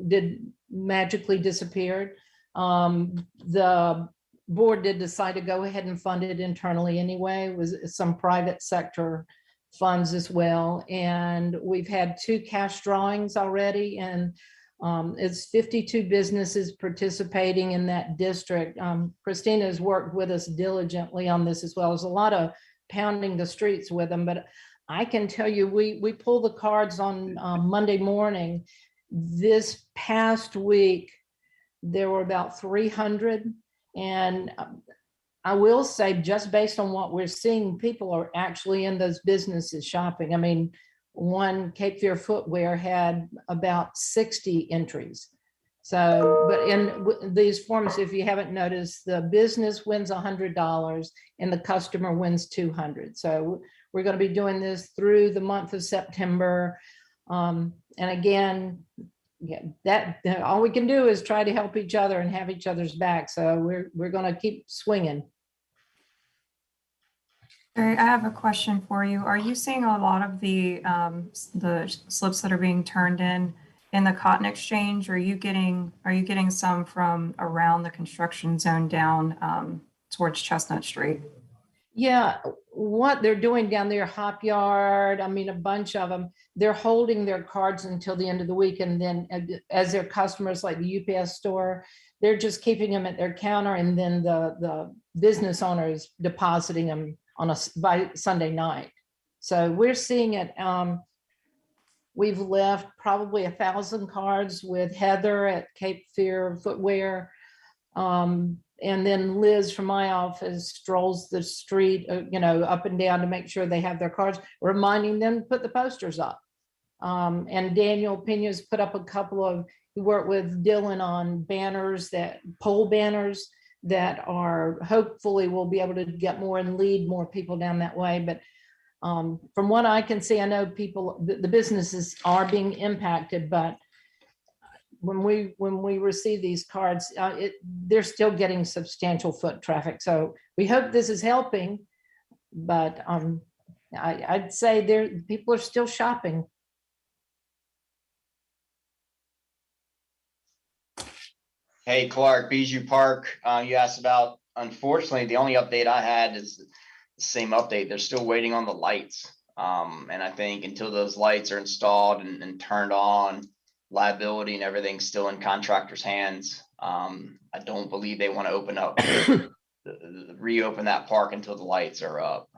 Speaker 9: did magically disappeared. The board did decide to go ahead and fund it internally anyway. It was some private sector funds as well. And we've had 2 cash drawings already, and it's 52 businesses participating in that district. Christina has worked with us diligently on this as well. There's a lot of pounding the streets with them, but I can tell you, we pull the cards on Monday morning. This past week, there were about 300. And I will say, just based on what we're seeing, people are actually in those businesses shopping. I mean, one Cape Fear Footwear had about 60 entries. So, but in these forms, if you haven't noticed, the business wins $100 and the customer wins $200. So we're going to be doing this through the month of September. And again, yeah, all we can do is try to help each other and have each other's back. So we're going to keep swinging.
Speaker 11: Barry, I have a question for you. Are you seeing a lot of the slips that are being turned in the Cotton Exchange? Or are you getting some from around the construction zone down towards Chestnut Street?
Speaker 9: Yeah, what they're doing down there, Hop Yard, I mean, a bunch of them, they're holding their cards until the end of the week. And then as their customers, like the UPS store, they're just keeping them at their counter. And then the business owner is depositing them by Sunday night. So we're seeing it. We've left probably 1,000 cards with Heather at Cape Fear Footwear. And then Liz from my office strolls the street, up and down to make sure they have their cards, reminding them to put the posters up. And Daniel Pena's put up a couple of, he worked with Dylan on pole banners that are hopefully we'll be able to get more and lead more people down that way. But from what I can see, I know the businesses are being impacted, but when we receive these cards, they're still getting substantial foot traffic. So we hope this is helping, but I'd say people are still shopping.
Speaker 1: Hey, Clark, Bijou Park, you asked about. Unfortunately, the only update I had is the same update. They're still waiting on the lights. And I think until those lights are installed and turned on, liability and everything's still in contractors' hands. I don't believe they want to open up, reopen that park until the lights are up.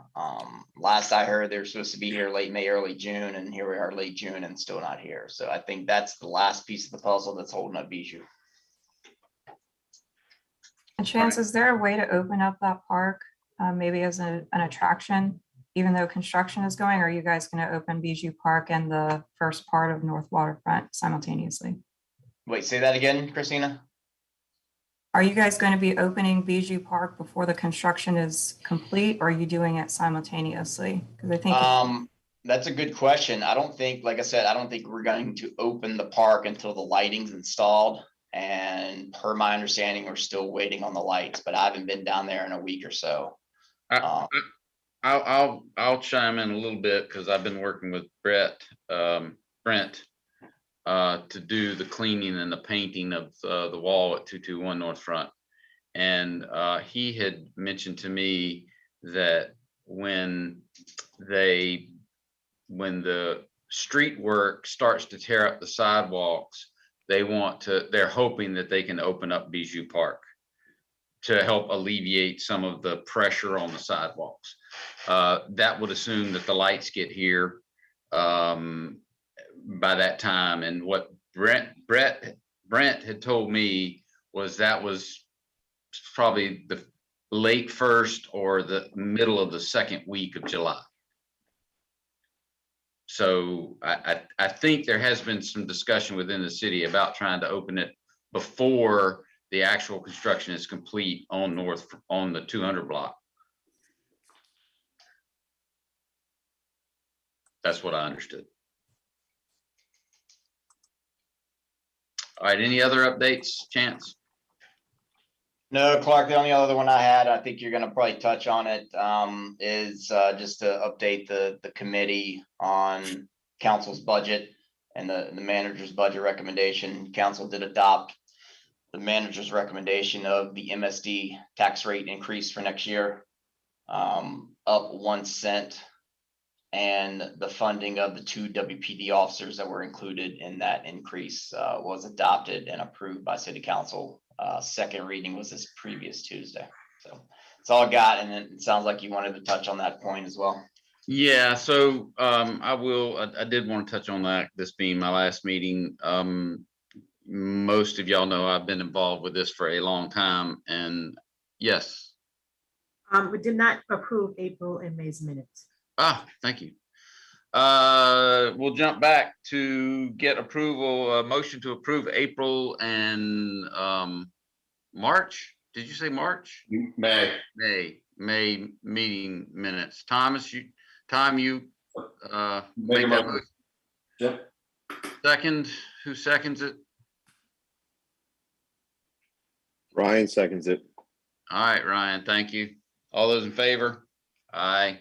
Speaker 1: Last I heard, they're supposed to be here late May, early June, and here we are late June and still not here. So I think that's the last piece of the puzzle that's holding up Bijou.
Speaker 11: And Chance, is there a way to open up that park, maybe as an attraction, even though construction is going? Or are you guys going to open Bijou Park and the first part of North Waterfront simultaneously?
Speaker 1: Wait, say that again, Christina?
Speaker 11: Are you guys going to be opening Bijou Park before the construction is complete, or are you doing it simultaneously? Because I think
Speaker 1: that's a good question. I don't think, like I said, I don't think we're going to open the park until the lighting's installed. And per my understanding, we're still waiting on the lights, but I haven't been down there in a week or so.
Speaker 3: I'll chime in a little bit because I've been working with Brent to do the cleaning and the painting of the wall at 221 North Front. And he had mentioned to me that when the street work starts to tear up the sidewalks, they're hoping that they can open up Bijou Park to help alleviate some of the pressure on the sidewalks. That would assume that the lights get here by that time. And what Brent had told me was that was probably the late first or the middle of the second week of July. So I think there has been some discussion within the city about trying to open it before the actual construction is complete on the 200 block. That's what I understood. All right, any other updates, Chance?
Speaker 1: No, Clark, the only other one I had, I think you're gonna probably touch on it, is just to update the committee on council's budget and the manager's budget recommendation. Council did adopt the manager's recommendation of the MSD tax rate increase for next year, up 1 cent. And the funding of the 2 WPD officers that were included in that increase was adopted and approved by city council. Second reading was this previous Tuesday. So it's all I got. And then it sounds like you wanted to touch on that point as well.
Speaker 3: Yeah, so I did want to touch on that, this being my last meeting. Most of y'all know I've been involved with this for a long time, and yes.
Speaker 4: We did not approve April and May's minutes.
Speaker 3: Thank you. We'll jump back to get approval, motion to approve April and March. Did you say March?
Speaker 8: May.
Speaker 3: May meeting minutes. Thomas, you make
Speaker 8: Make a
Speaker 3: that
Speaker 8: motion.
Speaker 3: motion.
Speaker 8: Yep.
Speaker 3: Second, who seconds it?
Speaker 6: Ryan seconds it.
Speaker 3: All right, Ryan, thank you. All those in favor? Aye.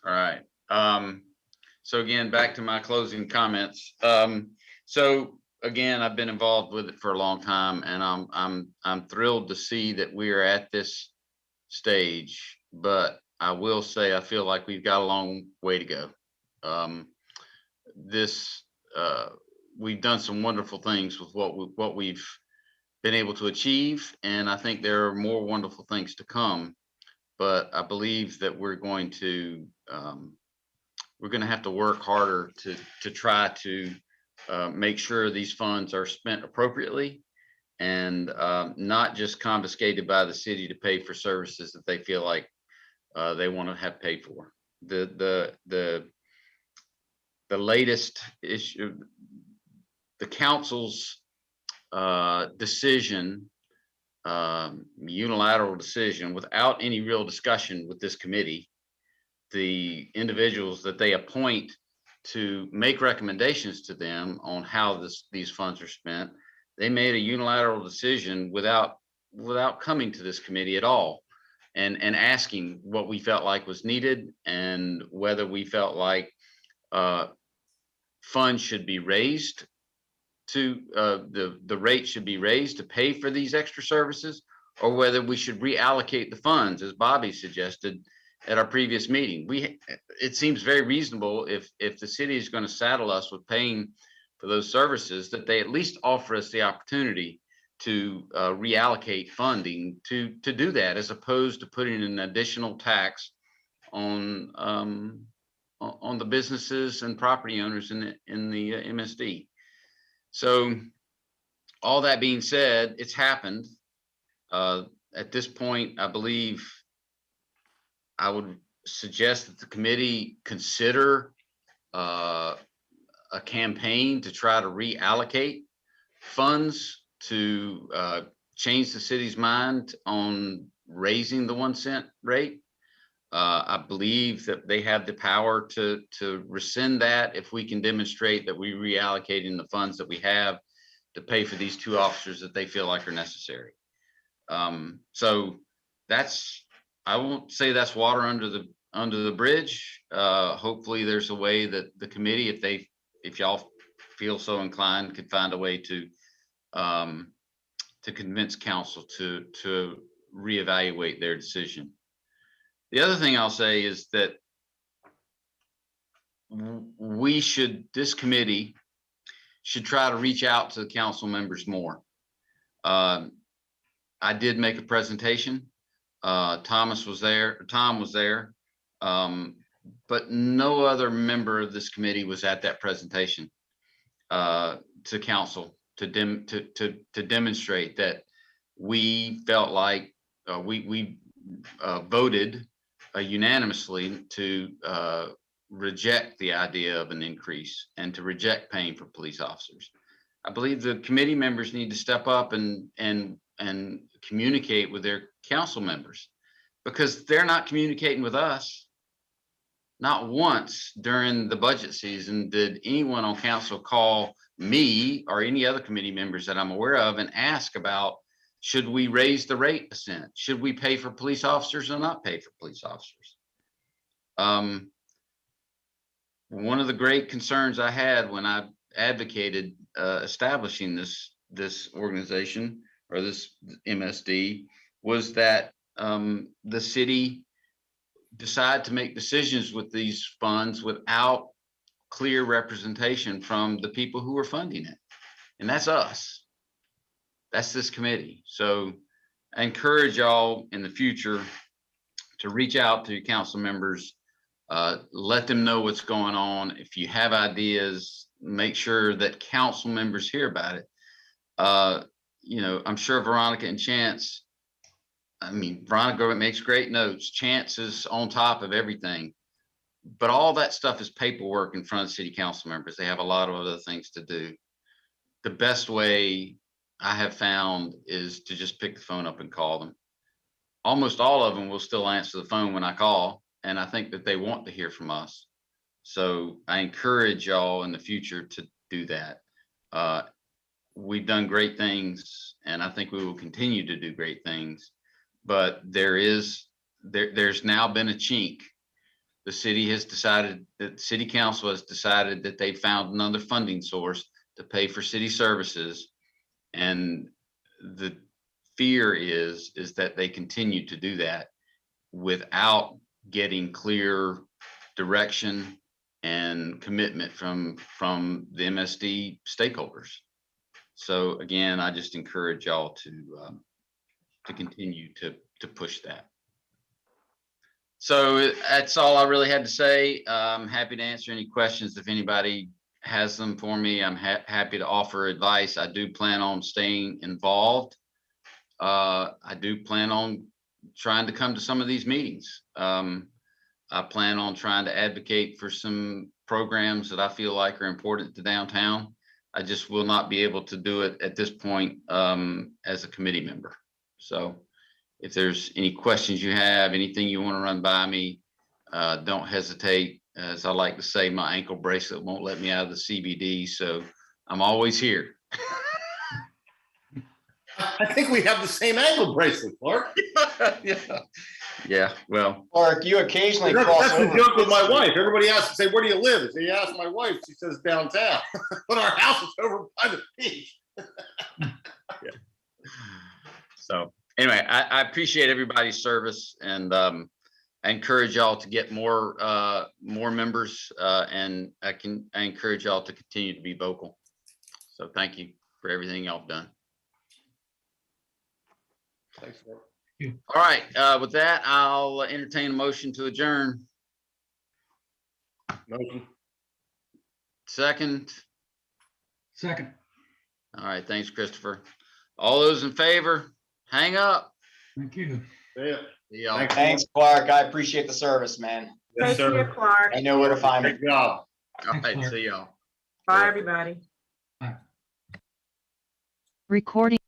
Speaker 3: All right. So again, back to my closing comments. So again, I've been involved with it for a long time, and I'm thrilled to see that we are at this stage. But I will say I feel like we've got a long way to go. We've done some wonderful things with what we've been able to achieve, and I think there are more wonderful things to come. But I believe that we're going to have to work harder to try to make sure these funds are spent appropriately and not just confiscated by the city to pay for services that they feel like they want to have paid for. The latest issue, the council's decision, unilateral decision without any real discussion with this committee, the individuals that they appoint to make recommendations to them on how these funds are spent, they made a unilateral decision without coming to this committee at all and asking what we felt like was needed and whether we felt like funds should be raised to the rate should be raised to pay for these extra services, or whether we should reallocate the funds, as Bobby suggested at our previous meeting. It seems very reasonable if the city is going to saddle us with paying for those services, that they at least offer us the opportunity to reallocate funding to do that, as opposed to putting an additional tax on the businesses and property owners in the MSD. So all that being said, it's happened. At this point, I believe I would suggest that the committee consider a campaign to try to reallocate funds to change the city's mind on raising the 1 cent rate. I believe that they have the power to rescind that if we can demonstrate that we're reallocating the funds that we have to pay for these 2 officers that they feel like are necessary. So I won't say that's water under the bridge. Hopefully there's a way that the committee, if y'all feel so inclined, could find a way to convince council to reevaluate their decision. The other thing I'll say is that this committee should try to reach out to the council members more. I did make a presentation. Tom was there, but no other member of this committee was at that presentation to council to demonstrate that we felt like we voted unanimously to reject the idea of an increase and to reject paying for police officers. I believe the committee members need to step up and communicate with their council members, because they're not communicating with us. not once during the budget season did anyone on council call me or any other committee members that I'm aware of and ask about, should we raise the rate a cent? Should we pay for police officers or not pay for police officers? One of the great concerns I had when I advocated establishing this organization or this MSD was that the city decide to make decisions with these funds without clear representation from the people who are funding it. And that's us. That's this committee. So I encourage y'all in the future to reach out to your council members, let them know what's going on. If you have ideas, make sure that council members hear about it. You know, I'm sure Veronica and Chance, I mean, Veronica makes great notes. Chance is on top of everything. But all that stuff is paperwork in front of city council members. They have a lot of other things to do. The best way I have found is to just pick the phone up and call them. Almost all of them will still answer the phone when I call, and I think that they want to hear from us. So I encourage y'all in the future to do that. We've done great things, and I think we will continue to do great things. But there's now been a chink. The city has decided that city council has decided that they found another funding source to pay for city services. And the fear is that they continue to do that without getting clear direction and commitment from the MSD stakeholders. So again, I just encourage y'all to continue to push that. So that's all I really had to say. I'm happy to answer any questions if anybody has them for me. I'm happy to offer advice. I do plan on staying involved. I do plan on trying to come to some of these meetings. I plan on trying to advocate for some programs that I feel like are important to downtown. I just will not be able to do it at this point as a committee member. So if there's any questions you have, anything you want to run by me, don't hesitate. As I like to say, my ankle bracelet won't let me out of the CBD, so I'm always here.
Speaker 8: I think we have the same ankle bracelet, Clark.
Speaker 3: Yeah, well.
Speaker 1: Clark, you occasionally cross
Speaker 8: That's the
Speaker 1: over.
Speaker 8: joke with my wife. Everybody asks to say, where do you live? So you ask my wife, she says downtown. But our house is over by the beach.
Speaker 3: Yeah. So anyway, I appreciate everybody's service, and I encourage y'all to get more members, and I encourage y'all to continue to be vocal. So thank you for everything y'all have done.
Speaker 8: Thanks, Mark.
Speaker 3: All right, with that, I'll entertain a motion to adjourn.
Speaker 8: Motion.
Speaker 3: Second.
Speaker 2: Second.
Speaker 3: All right, thanks, Christopher. All those in favor, hang up.
Speaker 2: Thank you.
Speaker 8: Yeah.
Speaker 3: See y'all.
Speaker 8: Thanks.
Speaker 1: Thanks, Clark. I appreciate the service, man.
Speaker 8: Yes,
Speaker 4: Take care,
Speaker 8: sir.
Speaker 4: Clark.
Speaker 1: I know where to find me.
Speaker 8: Great job.
Speaker 3: All
Speaker 2: Thanks,
Speaker 3: right,
Speaker 2: Clark.
Speaker 3: see y'all.
Speaker 4: Bye, everybody.
Speaker 5: Recording